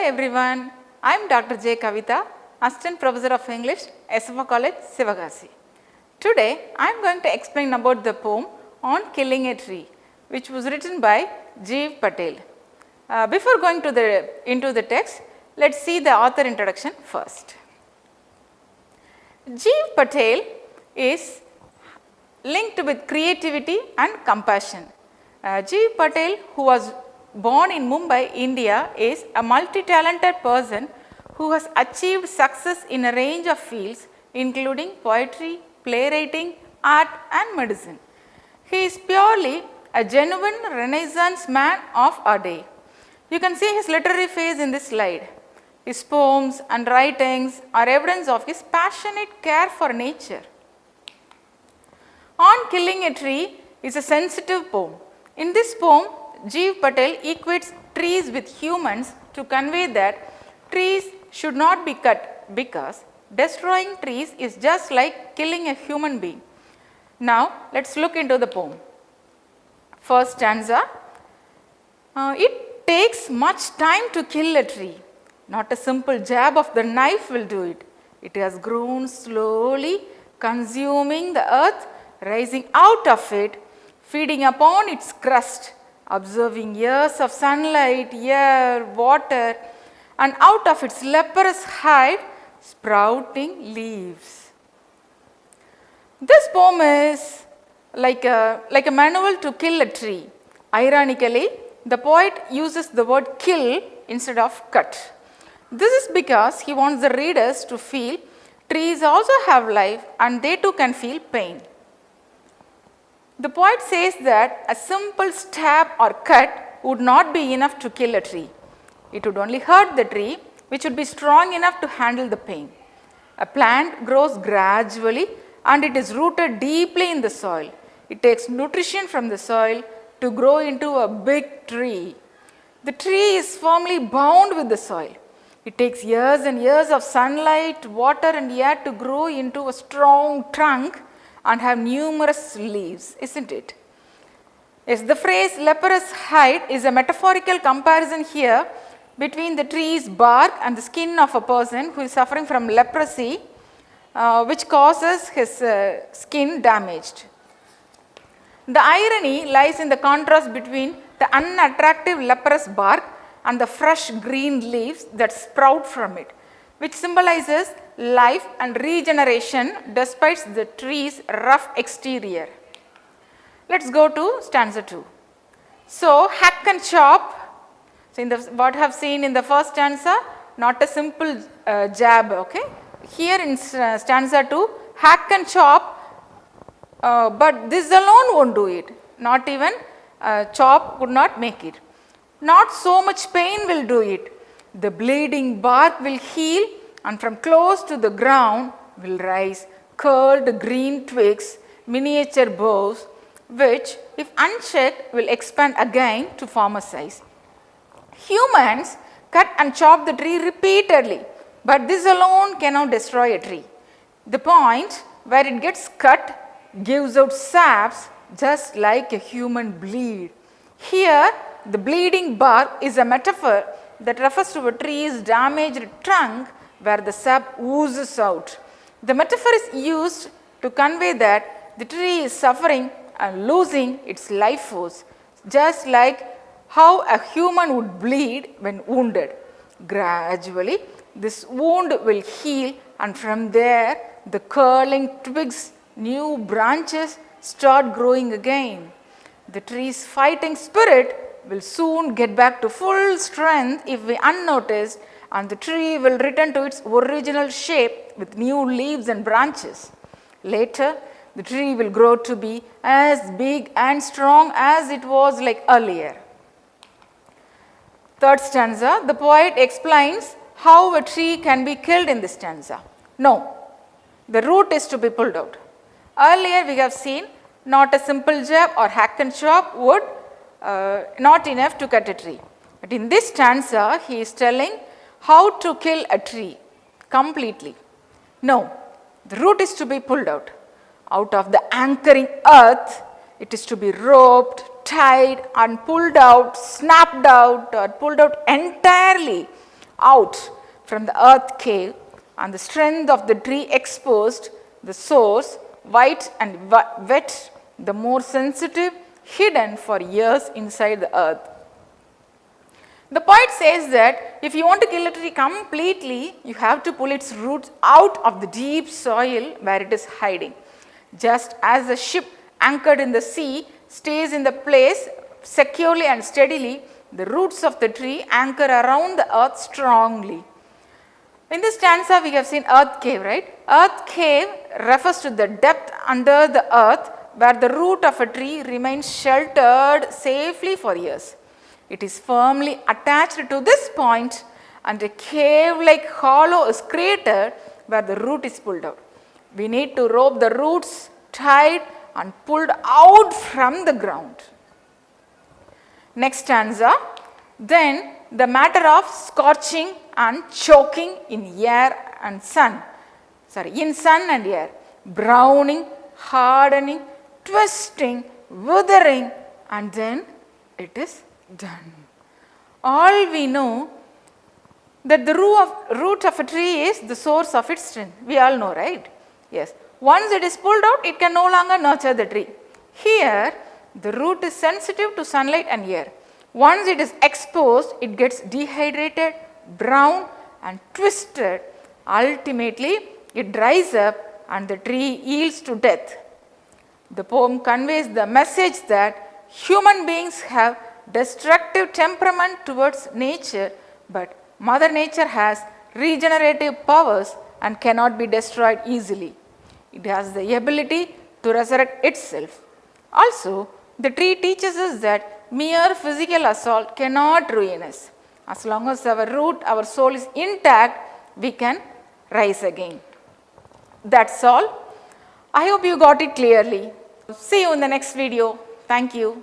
everyone, I am Dr.J.Kavitha, Assistant Professor of English, SFA College, Sivagasi. Today, I am going to explain about the poem on killing a tree, which was written by Gieve Patel. Before going into the text, let us see the author introduction first. Gieve Patel is linked with creativity and compassion. Gieve Patel, who was born in Mumbai, India, is a multi-talented person who has achieved success in a range of fields including poetry, playwriting, art and medicine. He is purely a genuine Renaissance man of our day. You can see his literary face in this slide. His poems and writings are evidence of his passionate care for nature. On Killing a Tree is a sensitive poem. In this poem, Gieve Patel equates trees with humans to convey that trees should not be cut because destroying trees is just like killing a human being. Now, let us look into the poem. First stanza, it takes much time to kill a tree. Not a simple jab of the knife will do it. It has grown slowly, consuming the earth, rising out of it, feeding upon its crust, observing years of sunlight, air, water, and out of its leprous hide, sprouting leaves. This poem is like a manual to kill a tree. Ironically, the poet uses the word kill instead of cut. This is because he wants the readers to feel trees also have life and they too can feel pain. The poet says that a simple stab or cut would not be enough to kill a tree. It would only hurt the tree, which would be strong enough to handle the pain. A plant grows gradually and it is rooted deeply in the soil. It takes nutrition from the soil to grow into a big tree. The tree is firmly bound with the soil. It takes years and years of sunlight, water and air to grow into a strong trunk and have numerous leaves, isn't it? Yes, the phrase leprous hide is a metaphorical comparison here between the tree's bark and the skin of a person who is suffering from leprosy, which causes his skin damaged. The irony lies in the contrast between the unattractive leprous bark and the fresh green leaves that sprout from it, which symbolizes life and regeneration despite the tree's rough exterior. Let us go to stanza 2. So, hack and chop. So, what I have seen in the first stanza, not a simple jab, okay. Here in stanza 2, hack and chop, but this alone won't do it. Not even chop would not make it. Not so much pain will do it. The bleeding bark will heal and from close to the ground will rise curled green twigs, miniature boughs, which if unchecked will expand again to form a size. Humans cut and chop the tree repeatedly, but this alone cannot destroy a tree. The point where it gets cut gives out saps just like a human bleed. Here, the bleeding bark is a metaphor that refers to a tree's damaged trunk where the sap oozes out. The metaphor is used to convey that the tree is suffering and losing its life force, just like how a human would bleed when wounded. Gradually, this wound will heal and from there the curling twigs, new branches start growing again. The tree's fighting spirit will soon get back to full strength if we unnoticed, and the tree will return to its original shape with new leaves and branches. Later, the tree will grow to be as big and strong as it was like earlier. Third stanza, the poet explains how a tree can be killed in this stanza. No, the root is to be pulled out. Earlier we have seen not a simple jab or hack and chop would not enough to cut a tree. But in this stanza, he is telling how to kill a tree completely. No, the root is to be pulled out. Out of the anchoring earth, it is to be roped, tied and pulled out, snapped out or pulled out entirely out from the earth cave, and the strength of the tree exposed, the source, white and wet, the more sensitive, hidden for years inside the earth. The poet says that if you want to kill a tree completely, you have to pull its roots out of the deep soil where it is hiding. Just as a ship anchored in the sea stays in the place securely and steadily, the roots of the tree anchor around the earth strongly. In this stanza, we have seen earth cave, right? Earth cave refers to the depth under the earth where the root of a tree remains sheltered safely for years. It is firmly attached to this point, and a cave-like hollow is created where the root is pulled out. We need to rope the roots tight and pulled out from the ground. Next stanza, then the matter of scorching and choking in air and sun. In sun and air, browning, hardening, twisting, withering, and then it is done. All we know that the root of a tree is the source of its strength. We all know, right? Yes. Once it is pulled out, it can no longer nurture the tree. Here, the root is sensitive to sunlight and air. Once it is exposed, it gets dehydrated, brown and twisted. Ultimately, it dries up and the tree yields to death. The poem conveys the message that human beings have destructive temperament towards nature, but Mother Nature has regenerative powers and cannot be destroyed easily. It has the ability to resurrect itself. Also, the tree teaches us that mere physical assault cannot ruin us. As long as our root, our soul is intact, we can rise again. That's all. I hope you got it clearly. See you in the next video. Thank you.